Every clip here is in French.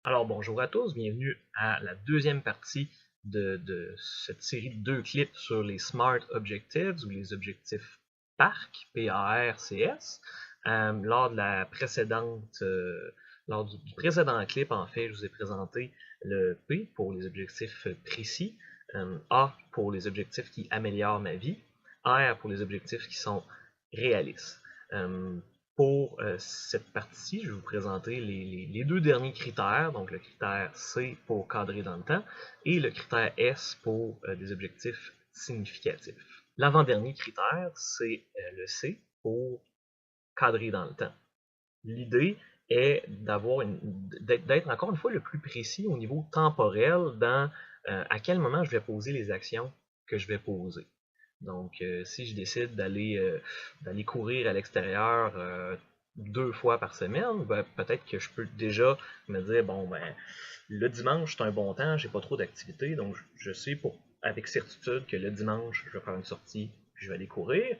Alors bonjour à tous, bienvenue à la deuxième partie de cette série de deux clips sur les Smart Objectives ou les objectifs PARC, P-A-R-C-S. Lors de la précédente, lors du précédent clip, en fait, je vous ai présenté le P pour les objectifs précis, A pour les objectifs qui améliorent ma vie, R pour les objectifs qui sont réalistes. Pour cette partie, je vais vous présenter les deux derniers critères, donc le critère C pour cadrer dans le temps et le critère S pour des objectifs significatifs. L'avant-dernier critère, c'est le C pour cadrer dans le temps. L'idée est d'être encore une fois le plus précis au niveau temporel dans à quel moment je vais poser les actions que je vais poser. Donc, si je décide d'aller courir à l'extérieur 2 fois par semaine, ben, peut-être que je peux déjà me dire, bon, ben, le dimanche, c'est un bon temps, j'ai pas trop d'activités, donc je sais avec certitude que le dimanche, je vais faire une sortie, puis je vais aller courir.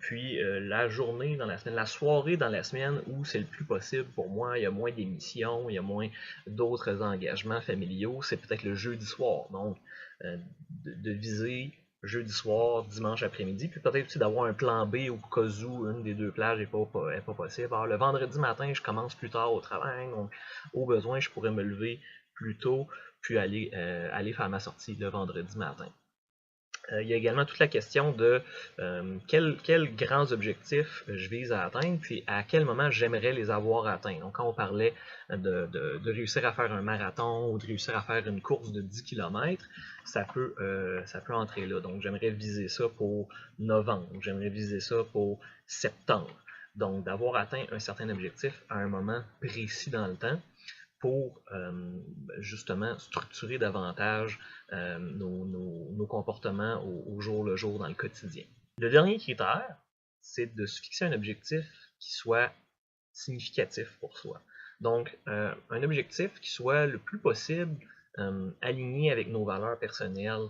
Puis la journée dans la semaine, la soirée dans la semaine où c'est le plus possible pour moi, il y a moins d'émissions, il y a moins d'autres engagements familiaux, c'est peut-être le jeudi soir. Donc, de viser jeudi soir, dimanche après-midi, puis peut-être aussi d'avoir un plan B au cas où une des deux plages n'est pas possible. Alors, le vendredi matin, je commence plus tard au travail, donc au besoin, je pourrais me lever plus tôt, puis aller faire ma sortie le vendredi matin. Il y a également toute la question de quels grands objectifs je vise à atteindre, puis à quel moment j'aimerais les avoir atteints. Donc, quand on parlait de réussir à faire un marathon ou de réussir à faire une course de 10 km, ça peut entrer là. Donc, j'aimerais viser ça pour novembre, j'aimerais viser ça pour septembre. Donc, d'avoir atteint un certain objectif à un moment précis dans le temps pour justement structurer davantage nos comportements au jour le jour dans le quotidien. Le dernier critère, c'est de se fixer un objectif qui soit significatif pour soi. Donc, un objectif qui soit le plus possible aligné avec nos valeurs personnelles,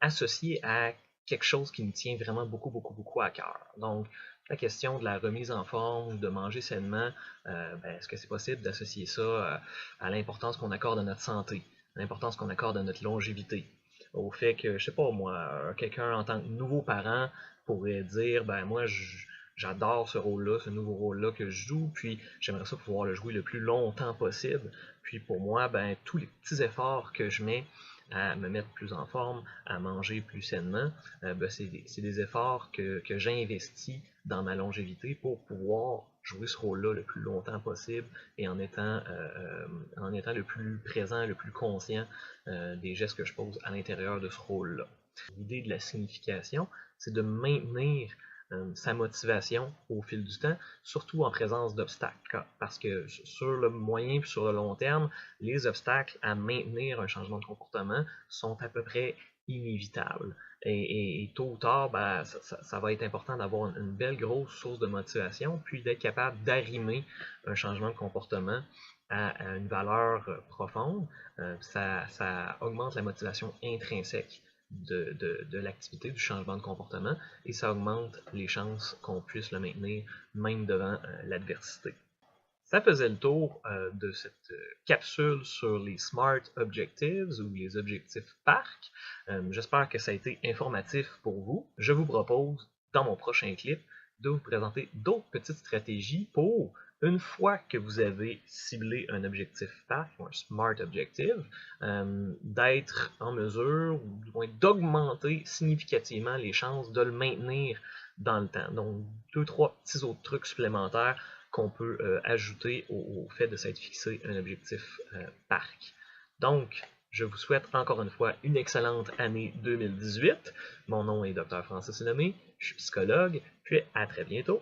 associé à quelque chose qui nous tient vraiment beaucoup, beaucoup, beaucoup à cœur. Donc, la question de la remise en forme, de manger sainement, est-ce que c'est possible d'associer ça à l'importance qu'on accorde à notre santé, à l'importance qu'on accorde à notre longévité, au fait que, je sais pas moi, quelqu'un en tant que nouveau parent pourrait dire, ben moi, j'adore ce rôle-là, ce nouveau rôle-là que je joue, puis j'aimerais ça pouvoir le jouer le plus longtemps possible. Puis pour moi, ben, tous les petits efforts que je mets à me mettre plus en forme, à manger plus sainement, ben, c'est des efforts que j'investis dans ma longévité pour pouvoir jouer ce rôle-là le plus longtemps possible et en étant le plus présent, le plus conscient des gestes que je pose à l'intérieur de ce rôle-là. L'idée de la signification, c'est de maintenir sa motivation au fil du temps, surtout en présence d'obstacles. Parce que sur le moyen et sur le long terme, les obstacles à maintenir un changement de comportement sont à peu près inévitables. Et tôt ou tard, ben, ça va être important d'avoir une belle grosse source de motivation, puis d'être capable d'arrimer un changement de comportement à une valeur profonde. Ça augmente la motivation intrinsèque de l'activité, du changement de comportement, et ça augmente les chances qu'on puisse le maintenir même devant l'adversité. Ça faisait le tour de cette capsule sur les Smart Objectives ou les objectifs PARC. J'espère que ça a été informatif pour vous. Je vous propose, dans mon prochain clip, de vous présenter d'autres petites stratégies pour, une fois que vous avez ciblé un objectif PARC ou un Smart Objective, d'être en mesure, ou du moins d'augmenter significativement les chances de le maintenir dans le temps. Donc, 2-3 petits autres trucs supplémentaires qu'on peut ajouter au fait de s'être fixé un objectif PARC. Donc, je vous souhaite encore une fois une excellente année 2018. Mon nom est Dr. Francis Lemay, je suis psychologue, puis à très bientôt.